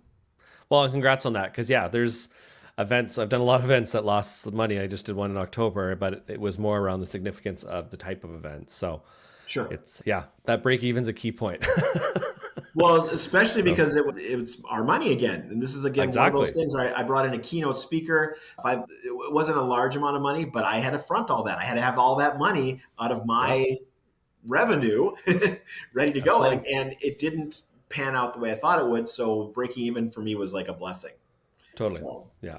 Well, and congrats on that. Because yeah, there's events. I've done a lot of events that lost money. I just did one in October, but it was more around the significance of the type of event. So Sure. it's, yeah, that break even's a key point. Well, especially So because it was our money again. And this is, again, one of those exactly. things where I brought in a keynote speaker. It wasn't a large amount of money, but I had to front all that. I had to have all that money out of Yeah. my revenue ready to go. Absolutely. And it didn't pan out the way I thought it would. So breaking even for me was like a blessing. Totally. So Yeah.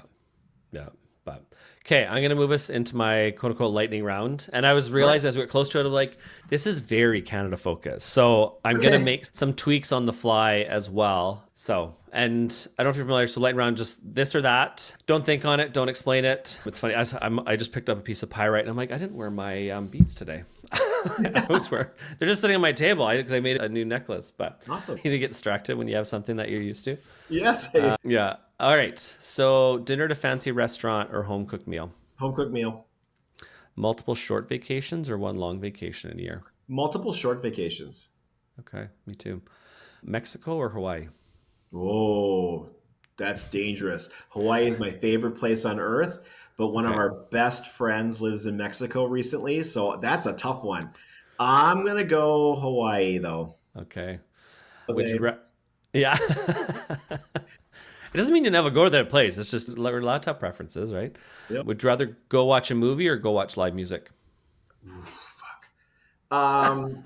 Yeah. But okay, I'm gonna move us into my quote unquote lightning round. And I was all right. realized as we get close to it, I'm like, this is very Canada focused. So I'm gonna Okay. make some tweaks on the fly as well. So, and I don't know if you're familiar. So lightning round, just this or that. Don't think on it. Don't explain it. It's funny. I just picked up a piece of pyrite, and I'm like, I didn't wear my beads today. I was wearing. They're just sitting on my table because I made a new necklace. But Awesome. you need to get distracted when you have something that you're used to. Yes. Hey, Yeah. All right. So dinner at a fancy restaurant or home cooked meal? home cooked meal. Multiple short vacations or one long vacation in a year? Multiple short vacations. Okay. Me too. Mexico or Hawaii? Oh, that's dangerous. Hawaii is my favorite place on earth, but one of Okay. our best friends lives in Mexico recently, so that's a tough one. I'm gonna go Hawaii though. Okay. Would you Jose. yeah. It doesn't mean you never go to that place. It's just a lot of tough preferences, right? Yep. Would you rather go watch a movie or go watch live music? Fuck. Um,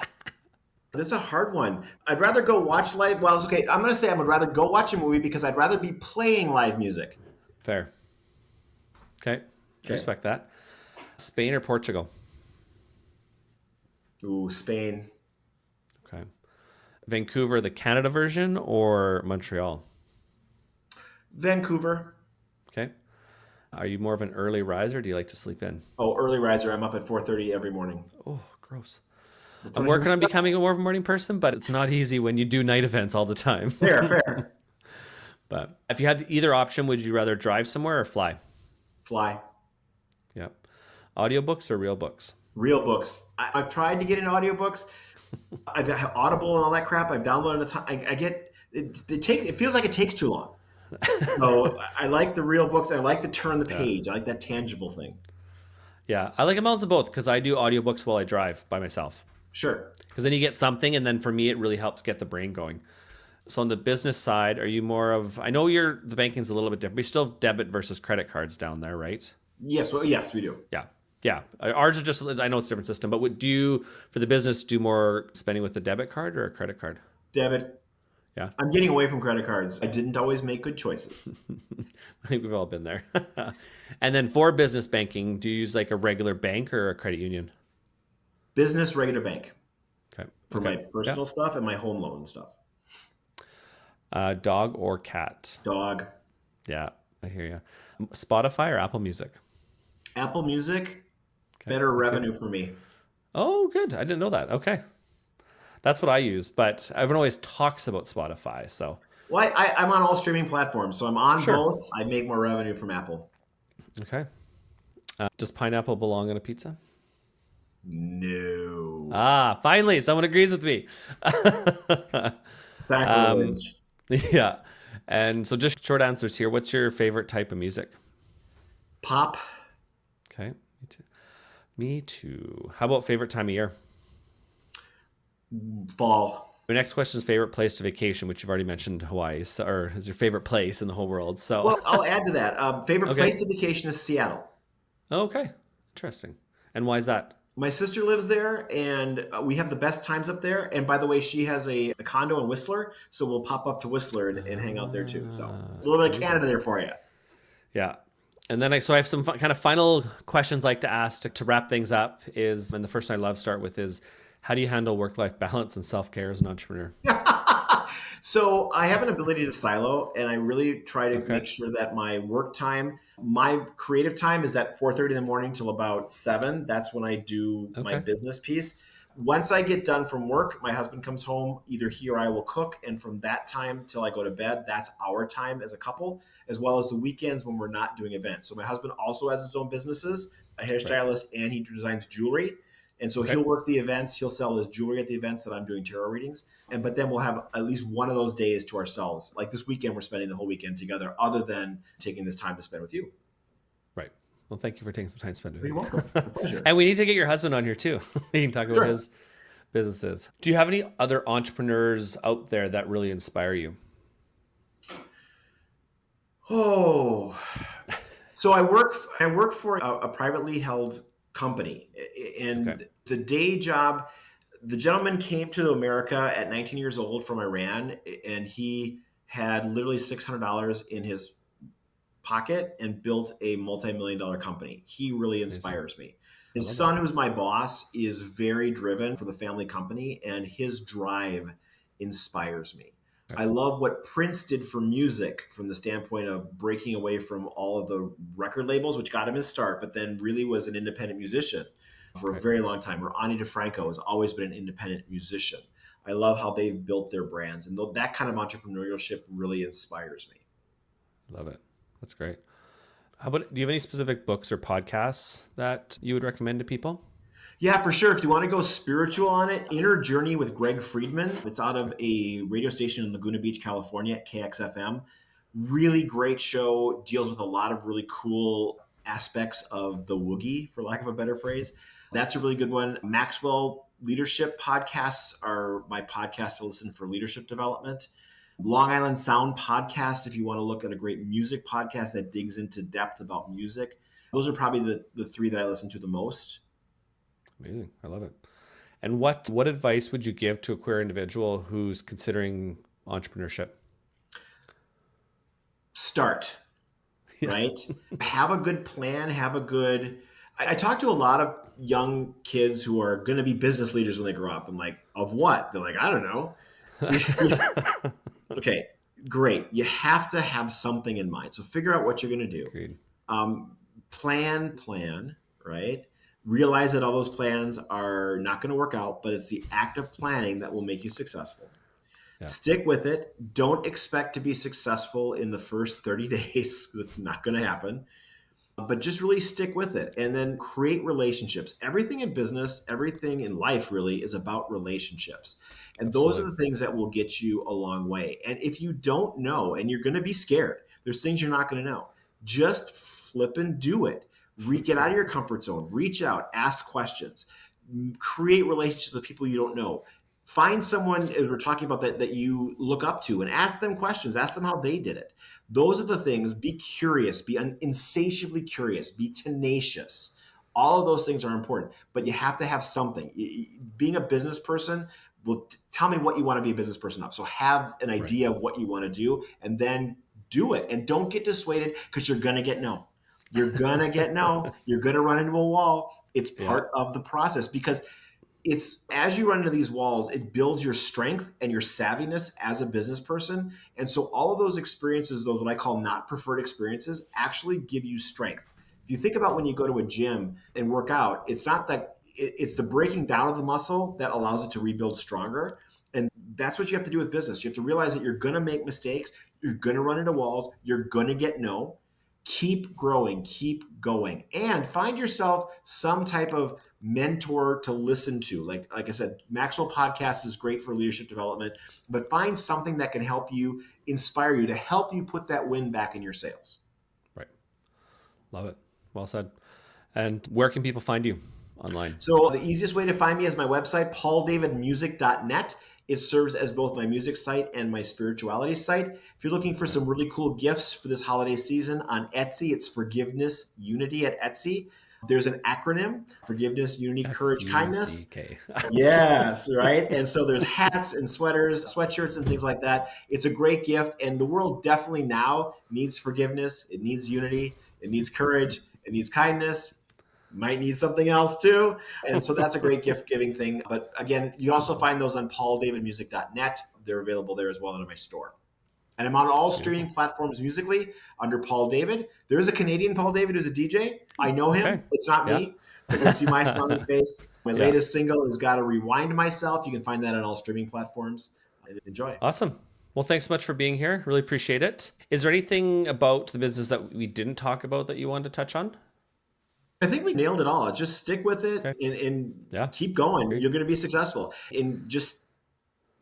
that's a hard one. I'd rather go watch live. Well, it's okay. I'm gonna say I would rather go watch a movie because I'd rather be playing live music. Fair. Okay. Okay. Respect that. Spain or Portugal? Ooh, Spain. Okay. Vancouver, the Canada version, or Montreal? Vancouver. Okay. Are you more of an early riser? Or do you like to sleep in? Oh, early riser. I'm up at 4:30 every morning. Oh, gross. I'm Finishing working on stuff. becoming a more of a morning person, but it's not easy when you do night events all the time. Fair, fair. But if you had either option, would you rather drive somewhere or fly? Fly. Yep. Audiobooks or real books? Real books. I've tried to get into audiobooks. I've got Audible and all that crap. I've downloaded a ton. I get it. It feels like it takes too long. So I like the real books. I like to turn the Yeah. page. I like that tangible thing. Yeah. I like a balance of both because I do audiobooks while I drive by myself. Sure. Because then you get something, and then for me, it really helps get the brain going. So on the business side, are you more of? I know the banking's a little bit different. We still have debit versus credit cards down there, right? Yes. Well, yes, we do. Yeah. Yeah. Ours is just, I know it's a different system, but would you, for the business, do more spending with a debit card or a credit card? Debit. Yeah. I'm getting away from credit cards. I didn't always make good choices. I think we've all been there. And then for business banking, do you use like a regular bank or a credit union? Business, regular bank Okay. for Okay. my personal stuff and my home loan stuff. Dog or cat? Dog. Yeah, I hear you. Spotify or Apple Music? Apple Music, Okay. better Me too. revenue for me. Oh, good. I didn't know that. Okay. That's what I use, but everyone always talks about Spotify. So, Well, I'm on all streaming platforms, so I'm on sure. both. I make more revenue from Apple. Okay. Does pineapple belong on a pizza? No. Ah, finally, someone agrees with me. Sacrilege. Yeah. And so just short answers here. What's your favorite type of music? Pop. Okay. Me too. Me too. How about favorite time of year? Fall. My next question is favorite place to vacation, which you've already mentioned Hawaii, so, or is your favorite place in the whole world. So, Well, I'll add to that. Favorite okay. place of vacation is Seattle. Okay. Interesting. And why is that? My sister lives there, and we have the best times up there. And by the way, she has a condo in Whistler, so we'll pop up to Whistler and hang out there too. So it's a little bit of Canada there for you. Yeah. And then so I have some kind of final questions I like to ask to wrap things up is, and the first one I love start with is, how do you handle work-life balance and self-care as an entrepreneur? So I have an ability to silo, and I really try to Okay. make sure that my work time, my creative time is at 4:30 in the morning till about 7. That's when I do my Okay. business piece. Once I get done from work, my husband comes home, either he or I will cook. And from that time till I go to bed, that's our time as a couple, as well as the weekends when we're not doing events. So my husband also has his own businesses, a Right. hairstylist, and he designs jewelry. And so Okay. he'll work the events, he'll sell his jewelry at the events that I'm doing tarot readings. But then we'll have at least one of those days to ourselves. Like this weekend, we're spending the whole weekend together, other than taking this time to spend with you. Right. Well, thank you for taking some time to spend with You're me. welcome. My pleasure. And we need to get your husband on here too. He can talk about Sure. his businesses. Do you have any other entrepreneurs out there that really inspire you? Oh, so I work for a privately held company, and Okay. the day job. The gentleman came to America at 19 years old from Iran, and he had literally $600 in his pocket and built a multi-million-dollar company. He really Amazing. inspires me. I His love son, that. who's my boss, is very driven for the family company, and his drive inspires me. Okay. I love what Prince did for music from the standpoint of breaking away from all of the record labels, which got him his start, but then really was an independent musician for a Okay. very long time. Or Ani DeFranco has always been an independent musician. I love how they've built their brands, and that kind of entrepreneurship really inspires me. Love it. That's great. How about, do you have any specific books or podcasts that you would recommend to people? Yeah, for sure. If you want to go spiritual on it, Inner Journey with Greg Friedman. It's out of a radio station in Laguna Beach, California, at KXFM. Really great show. Deals with a lot of really cool aspects of the woogie, for lack of a better phrase. That's a really good one. Maxwell Leadership podcasts are my podcast to listen for leadership development. Long Island Sound podcast, if you want to look at a great music podcast that digs into depth about music. Those are probably the three that I listen to the most. Amazing. I love it. And what advice would you give to a queer individual who's considering entrepreneurship? Start, right? Have a good plan. I talk to a lot of young kids who are going to be business leaders when they grow up. I'm like, of what? They're like, I don't know. So, okay, great. You have to have something in mind. So figure out what you're going to do. Agreed. Plan, right? Realize that all those plans are not going to work out, but it's the act of planning that will make you successful. Yeah. Stick with it. Don't expect to be successful in the first 30 days. That's not going to happen. But just really stick with it and then create relationships. Everything in business, everything in life really is about relationships. And those are Absolutely. the things that will get you a long way. And if you don't know and you're going to be scared, there's things you're not going to know. Just flip and do it. Get out of your comfort zone, reach out, ask questions, create relationships with people you don't know. Find someone, as we're talking about, that you look up to and ask them questions, ask them how they did it. Those are the things. Be curious, be insatiably curious, be tenacious. All of those things are important, but you have to have something. Being a business person will tell me what you want to be a business person of. So have an Right. idea of what you want to do and then do it. And don't get dissuaded because you're going to get no. You're going to get no. You're going to run into a wall. It's Yeah. part of the process because it's as you run into these walls, it builds your strength and your savviness as a business person. And so all of those experiences, those what I call not preferred experiences, actually give you strength. If you think about when you go to a gym and work out, it's not that it's the breaking down of the muscle that allows it to rebuild stronger. And that's what you have to do with business. You have to realize that you're going to make mistakes. You're going to run into walls. You're going to get no. Keep growing, keep going, and find yourself some type of mentor to listen to. Like I said, Maxwell Podcast is great for leadership development, but find something that can help you, inspire you, to help you put that wind back in your sails. Right. Love it. Well said. And where can people find you online? So the easiest way to find me is my website, pauldavidmusic.net. It serves as both my music site and my spirituality site. If you're looking for some really cool gifts for this holiday season on Etsy, it's Forgiveness Unity at Etsy. There's an acronym: Forgiveness, Unity, Courage, Kindness. F-U-C-K. Yes, right. And so there's hats and sweaters, sweatshirts, and things like that. It's a great gift. And the world definitely now needs forgiveness. It needs unity. It needs courage. It needs kindness. Might need something else too. And so that's a great gift giving thing. But again, you also find those on pauldavidmusic.net. They're available there as well in my store. And I'm on all streaming Beautiful. platforms musically under Paul David. There is a Canadian Paul David who's a DJ. I know him. Okay. It's not Yeah. me, but you'll see my smiling face. My Yeah. latest single is Gotta Rewind Myself. You can find that on all streaming platforms. Enjoy. Awesome. Well, thanks so much for being here. Really appreciate it. Is there anything about the business that we didn't talk about that you wanted to touch on? I think we nailed it all. Just stick with it Okay. and Yeah. keep going. Great. You're going to be successful. And just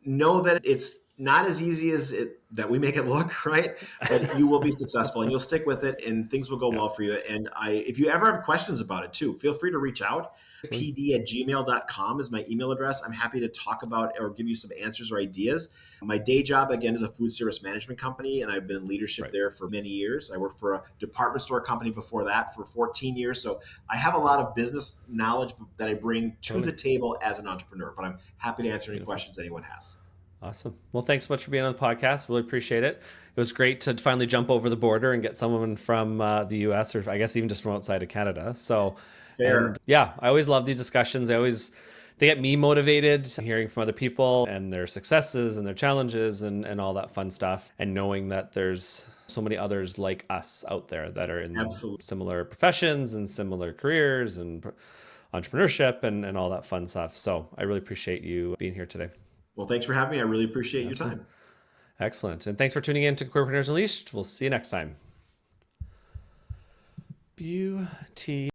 know that it's not as easy as that we make it look, right? But you will be successful and you'll stick with it and things will go Yeah. well for you. And if you ever have questions about it too, feel free to reach out. pd@gmail.com is my email address. I'm happy to talk about or give you some answers or ideas. My day job, again, is a food service management company, and I've been in leadership Right. there for many years. I worked for a department store company before that for 14 years. So I have a lot of business knowledge that I bring to Totally. the table as an entrepreneur, but I'm happy to answer any Beautiful. questions anyone has. Awesome. Well, thanks so much for being on the podcast. Really appreciate it. It was great to finally jump over the border and get someone from the US, or I guess even just from outside of Canada. So, Fair. and yeah, I always love these discussions. They get me motivated hearing from other people and their successes and their challenges and all that fun stuff. And knowing that there's so many others like us out there that are in Absolutely. similar professions and similar careers and entrepreneurship and all that fun stuff. So I really appreciate you being here today. Well, thanks for having me. I really appreciate Absolutely. your time. Excellent. And thanks for tuning in to Queerprenuers Unleashed. We'll see you next time. Beauty.